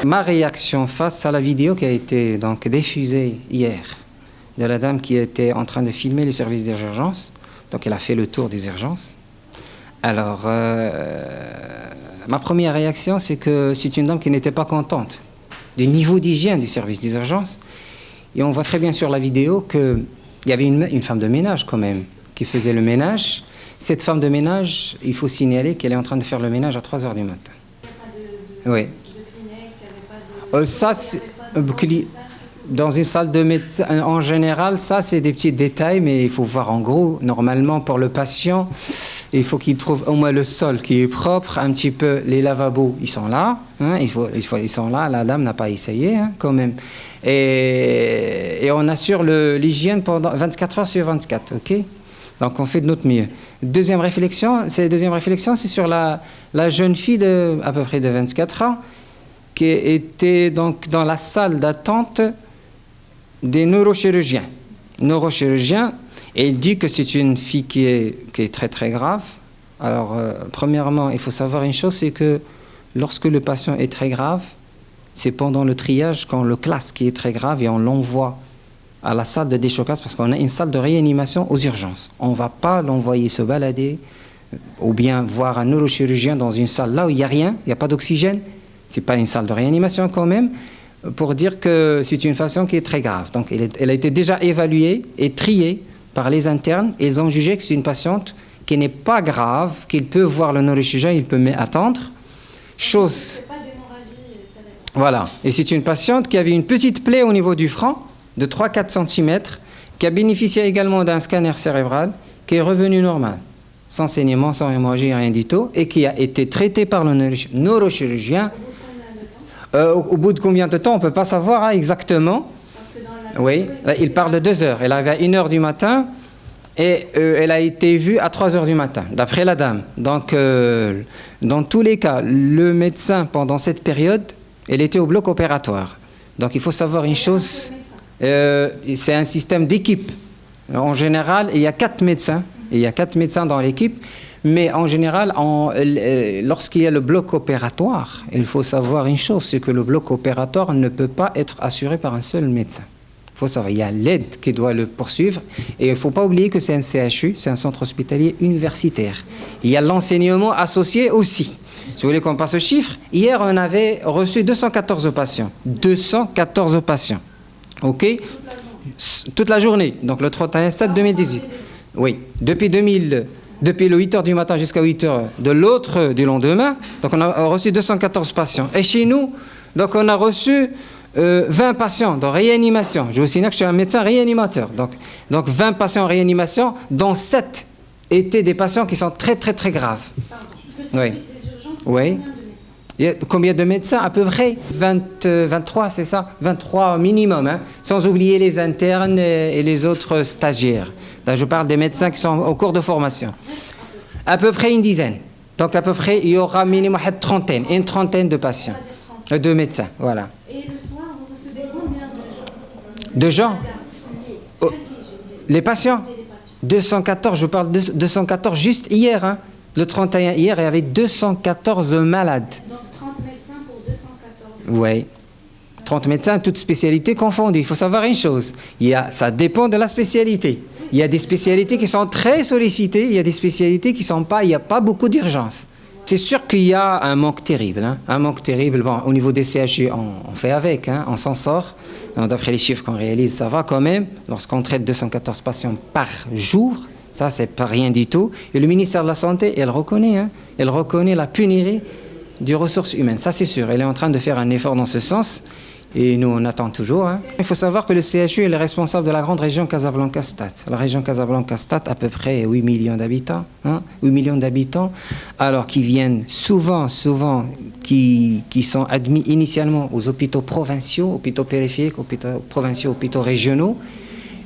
Ma réaction face à la vidéo qui a été donc diffusée hier de la dame qui était en train de filmer les services d'urgence, donc elle a fait le tour des urgences. Alors, ma première réaction, c'est que c'est une dame qui n'était pas contente du niveau d'hygiène du service des urgences. Et on voit très bien sur la vidéo qu'il y avait une femme de ménage quand même qui faisait le ménage. Cette femme de ménage, il faut signaler qu'elle est en train de faire le ménage à 3 heures du matin. Oui. Ça, dans une salle de médecin, en général, ça c'est des petits détails, mais il faut voir en gros, normalement pour le patient, il faut qu'il trouve au moins le sol qui est propre, un petit peu, les lavabos, ils sont là, hein, ils sont là, la dame n'a pas essayé hein, quand même. Et on assure l'hygiène pendant 24 heures sur 24, ok? Donc on fait de notre mieux. Deuxième réflexion, c'est sur la jeune fille de à peu près de 24 ans, qui était donc dans la salle d'attente des neurochirurgiens. Et il dit que c'est une fille qui est très très grave. Alors, premièrement, il faut savoir une chose, c'est que lorsque le patient est très grave, c'est pendant le triage qu'on le classe qui est très grave et on l'envoie à la salle de déchocage parce qu'on a une salle de réanimation aux urgences. On ne va pas l'envoyer se balader ou bien voir un neurochirurgien dans une salle là où il n'y a rien, il n'y a pas d'oxygène. Ce n'est pas une salle de réanimation quand même, pour dire que c'est une patiente qui est très grave. Donc elle a été déjà évaluée et triée par les internes et ils ont jugé que c'est une patiente qui n'est pas grave, qu'il peut voir le neurochirurgien, il peut attendre. Chose. Voilà. Et c'est une patiente qui avait une petite plaie au niveau du front de 3-4 cm, qui a bénéficié également d'un scanner cérébral, qui est revenu normal, sans saignement, sans hémorragie, rien du tout, et qui a été traitée par le neurochirurgien. Au bout de combien de temps, on ne peut pas savoir hein, exactement. Oui, il parle de 2 heures. Elle arrive à 1 heure du matin et elle a été vue à 3 heures du matin, d'après la dame. Donc, dans tous les cas, le médecin, pendant cette période, elle était au bloc opératoire. Donc, il faut savoir une chose, c'est un système d'équipe. En général, il y a 4 médecins. Il y a 4 médecins dans l'équipe. Mais en général, lorsqu'il y a le bloc opératoire, il faut savoir une chose, c'est que le bloc opératoire ne peut pas être assuré par un seul médecin. Il faut savoir, il y a l'aide qui doit le poursuivre. Et il ne faut pas oublier que c'est un CHU, c'est un centre hospitalier universitaire. Il y a l'enseignement associé aussi. Si vous voulez qu'on passe au chiffre, hier on avait reçu 214 patients. 214 patients. OK? Toute la journée. Donc le 31/7/2018. Oui, depuis le 8h du matin jusqu'à 8h de l'autre du lendemain, donc on a reçu 214 patients. Et chez nous, donc on a reçu 20 patients dans réanimation. Je vous signale que je suis un médecin réanimateur. Donc 20 patients en réanimation, dont 7 étaient des patients qui sont très très très graves. Oui. Oui. Il y a combien de médecins? À peu près 23, c'est ça? 23 minimum, hein, sans oublier les internes et les autres stagiaires. Là, je parle des médecins qui sont au cours de formation. À peu près une dizaine. Donc à peu près, il y aura minimum une trentaine de patients, de médecins, voilà. Et le soir, vous recevez combien de gens? Oh, les patients 214, je parle de 214 juste hier, hein. Le 31 hier, il y avait 214 malades. Donc 30 médecins pour 214. Oui. 30 médecins, toutes spécialités confondues. Il faut savoir une chose, ça dépend de la spécialité. Il y a des spécialités qui sont très sollicitées, il y a des spécialités qui ne sont pas, il n'y a pas beaucoup d'urgence. C'est sûr qu'il y a un manque terrible. Hein, un manque terrible. Bon, au niveau des CHU, on fait avec, hein, on s'en sort. D'après les chiffres qu'on réalise, ça va quand même. Lorsqu'on traite 214 patients par jour, ça, c'est pas rien du tout. Et le ministère de la Santé, elle reconnaît la pénurie des ressources humaines. Ça, c'est sûr. Elle est en train de faire un effort dans ce sens. Et nous, on attend toujours. Hein. Il faut savoir que le CHU est le responsable de la grande région Casablanca-Stade. La région Casablanca-Stade, à peu près 8 millions d'habitants. Hein, 8 millions d'habitants, alors qui viennent souvent, qui sont admis initialement aux hôpitaux provinciaux, hôpitaux périphériques, hôpitaux provinciaux, hôpitaux régionaux.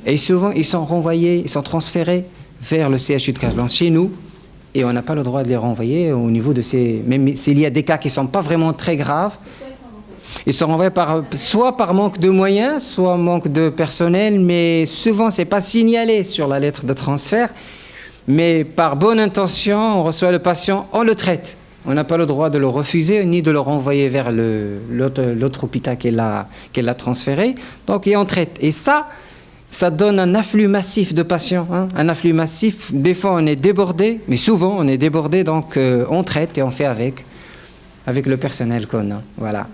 Et souvent, ils sont renvoyés, ils sont transférés vers le CHU de Casablanca, chez nous. Et on n'a pas le droit de les renvoyer au niveau de ces... Même s'il y a des cas qui ne sont pas vraiment très graves. Ils sont renvoyés soit par manque de moyens, soit manque de personnel, mais souvent c'est pas signalé sur la lettre de transfert. Mais par bonne intention, on reçoit le patient, on le traite. On n'a pas le droit de le refuser ni de le renvoyer vers l'autre hôpital qui l'a transféré. Donc, et on traite. Et ça donne un afflux massif de patients. Hein, un afflux massif. Des fois, on est débordé, mais souvent, on est débordé. Donc, on traite et on fait avec le personnel qu'on a. Voilà.